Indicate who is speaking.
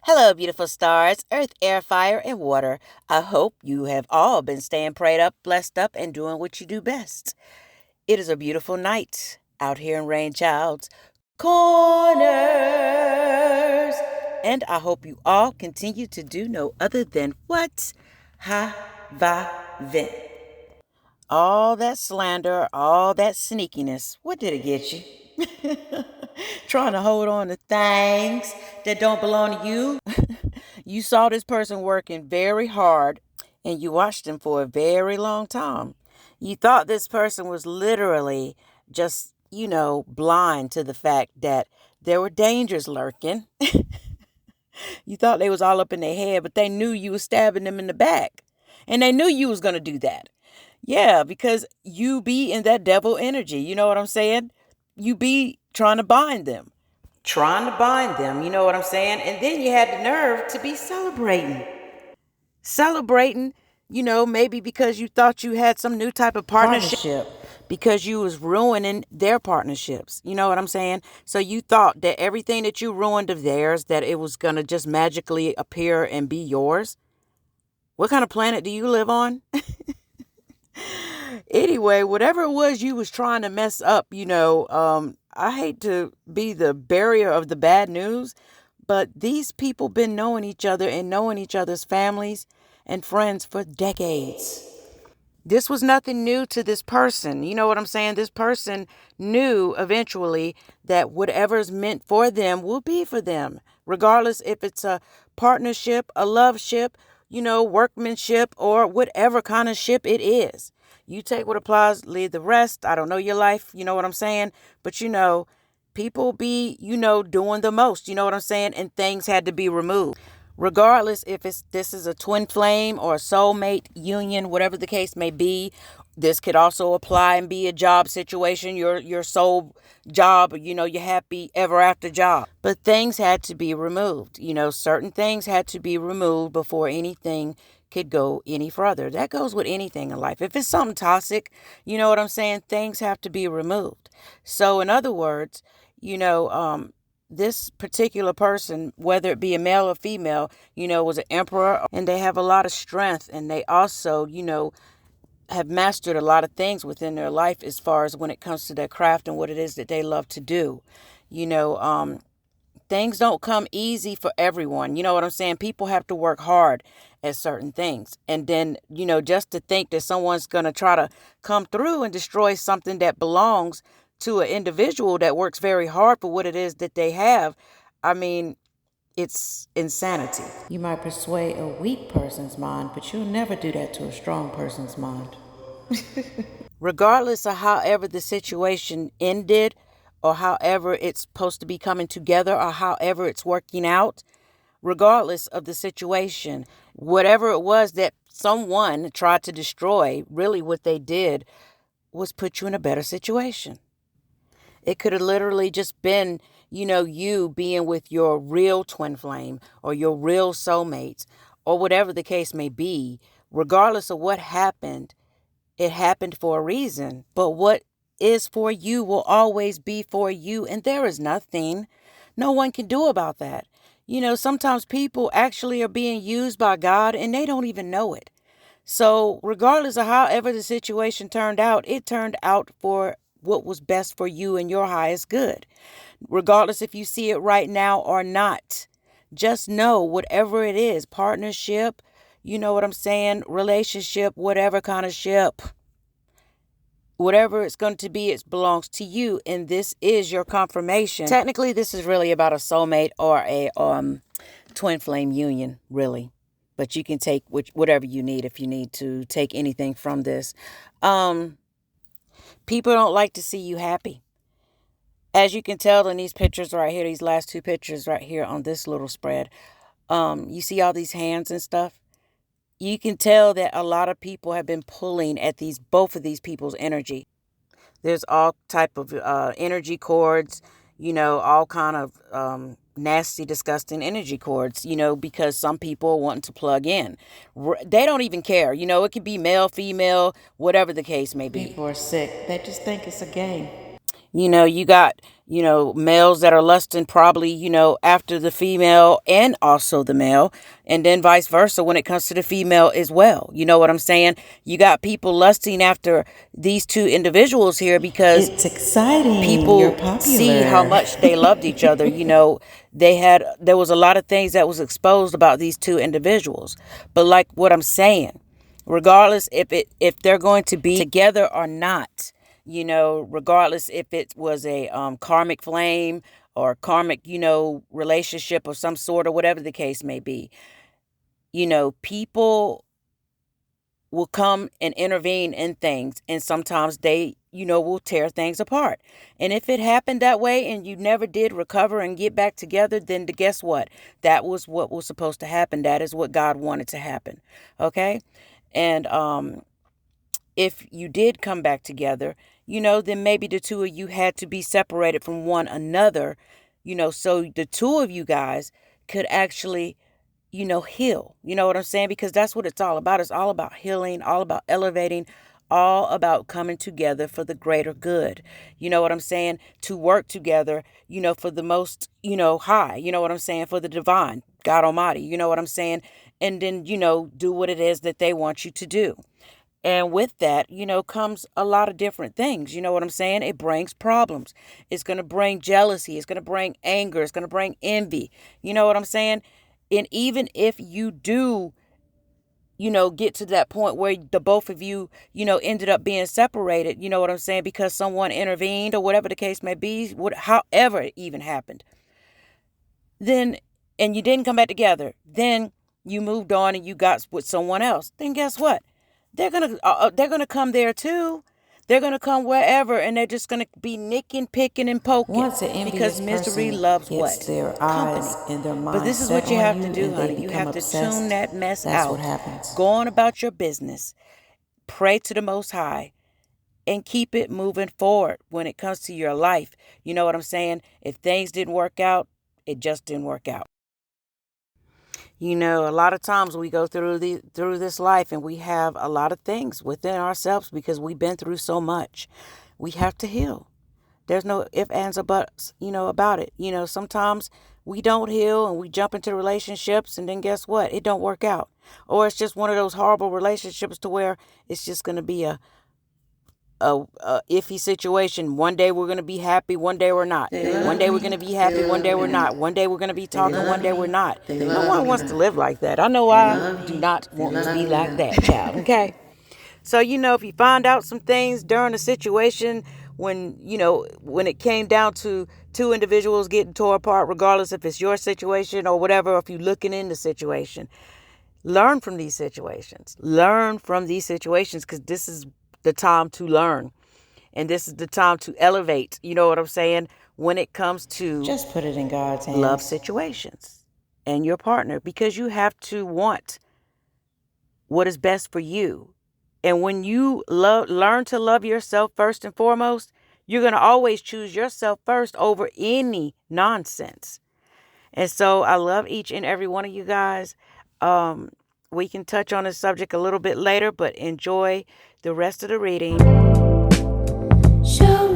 Speaker 1: Hello, beautiful stars, earth, air, fire, and water. I hope you have all been staying prayed up, blessed up, and doing what you do best. It is a beautiful night out here in RainChildz, Kornerz. And I hope you all continue to do no other than what? Ha-va vent. All that slander, all that sneakiness, what did it get you? Trying to hold on to things that don't belong to you. You saw this person working very hard and you watched them for a very long time. You thought this person was literally just, blind to the fact that there were dangers lurking. You thought they was all up in their head, but they knew you was stabbing them in the back. And they knew you was going to do that. Yeah, because you be in that devil energy. You know what I'm saying? You be trying to bind them. You know what I'm saying? And then you had the nerve to be celebrating. Celebrating, maybe because you thought you had some new type of partnership. Because you was ruining their partnerships. You know what I'm saying? So you thought that everything that you ruined of theirs, that it was going to just magically appear and be yours. What kind of planet do you live on? Anyway, whatever it was you was trying to mess up, I hate to be the barrier of the bad news, but these people been knowing each other and knowing each other's families and friends for decades. This was nothing new to this person. You know what I'm saying? This person knew eventually that whatever's meant for them will be for them, regardless if it's a partnership, a love ship, workmanship, or whatever kind of ship it is. You take what applies, leave the rest. I don't know your life, you know what I'm saying? But people be, doing the most, you know what I'm saying? And things had to be removed. Regardless if this is a twin flame or a soulmate union, whatever the case may be. This could also apply and be a job situation, your soul job, your happy ever after job. But things had to be removed. Certain things had to be removed before anything could go any further. That goes with anything in life. If it's something toxic, you know what I'm saying? Things have to be removed. So in other words, this particular person, whether it be a male or female, was an emperor, and they have a lot of strength, and they also, have mastered a lot of things within their life as far as when it comes to their craft and what it is that they love to do. Things don't come easy for everyone. You know what I'm saying? People have to work hard at certain things. And then, just to think that someone's going to try to come through and destroy something that belongs to an individual that works very hard for what it is that they have, I mean, it's insanity. You might persuade a weak person's mind, but you'll never do that to a strong person's mind. Regardless of however the situation ended, or however it's supposed to be coming together, or however it's working out, regardless of the situation, whatever it was that someone tried to destroy, really what they did was put you in a better situation. It could have literally just been, you being with your real twin flame or your real soulmates or whatever the case may be. Regardless of what happened, it happened for a reason. But what is for you will always be for you. And there is nothing no one can do about that. Sometimes people actually are being used by God and they don't even know it. So regardless of however the situation turned out, it turned out for what was best for you and your highest good. Regardless if you see it right now or not, just know whatever it is, partnership, you know what I'm saying, relationship, whatever kind of ship, whatever it's going to be, it belongs to you. And this is your confirmation. Technically, this is really about a soulmate or a twin flame union, really. But you can take whatever you need if you need to take anything from this. People don't like to see you happy. As you can tell in these pictures right here, these last two pictures right here on this little spread, you see all these hands and stuff. You can tell that a lot of people have been pulling at both of these people's energy. There's all type of energy cords, all kind of nasty, disgusting energy cords, because some people are wanting to plug in. They don't even care. It could be male, female, whatever the case may be. People are sick. They just think it's a game. You got, males that are lusting probably, after the female and also the male. And then vice versa when it comes to the female as well. You know what I'm saying? You got people lusting after these two individuals here because
Speaker 2: it's exciting.
Speaker 1: people see how much they loved each other. There was a lot of things that was exposed about these two individuals. But like what I'm saying, regardless if they're going to be together or not, regardless if it was a karmic flame or karmic, relationship of some sort or whatever the case may be, people will come and intervene in things, and sometimes they, will tear things apart. And if it happened that way and you never did recover and get back together, then guess what? That was what was supposed to happen. That is what God wanted to happen. Okay? And if you did come back together, then maybe the two of you had to be separated from one another, so the two of you guys could actually, heal. You know what I'm saying? Because that's what it's all about. It's all about healing, all about elevating, all about coming together for the greater good. You know what I'm saying? To work together, for the most, high, you know what I'm saying? For the divine, God Almighty, you know what I'm saying? And then, do what it is that they want you to do. And with that, comes a lot of different things. You know what I'm saying? It brings problems. It's going to bring jealousy. It's going to bring anger. It's going to bring envy. You know what I'm saying? And even if you do, get to that point where the both of you, ended up being separated, you know what I'm saying? Because someone intervened or whatever the case may be, however it even happened. Then, and you didn't come back together. Then you moved on and you got with someone else. Then guess what? They're gonna come there too. They're gonna come wherever, and they're just gonna be nicking, picking, and poking. Because misery loves what?
Speaker 2: Their
Speaker 1: company.
Speaker 2: eyes and their minds.
Speaker 1: But this is what you have to do, honey. You have to tune that mess out. That's what happens. Go on about your business. Pray to the Most High, and keep it moving forward when it comes to your life. You know what I'm saying? If things didn't work out, it just didn't work out. A lot of times we go through this life and we have a lot of things within ourselves because we've been through so much. We have to heal. There's no ifs, ands, or buts, about it. Sometimes we don't heal and we jump into relationships and then guess what? It don't work out. Or it's just one of those horrible relationships to where it's just going to be a iffy situation. One day we're going to be happy, one day we're not. One day we're going to be happy, one day we're not. One day we're going to be talking, one day we're not. No one wants to live like that. I know I do not want to be like that, child. Okay? So, if you find out some things during a situation when it came down to two individuals getting tore apart, regardless if it's your situation or whatever, or if you're looking in the situation, learn from these situations. Learn from these situations because this is the time to learn. And this is the time to elevate, you know what I'm saying, when it comes to
Speaker 2: just put it in God's hands.
Speaker 1: Love situations and your partner, because you have to want what is best for you. And when you learn to love yourself first and foremost, you're going to always choose yourself first over any nonsense. And so I love each and every one of you guys. We can touch on this subject a little bit later, but enjoy the rest of the reading.
Speaker 3: Show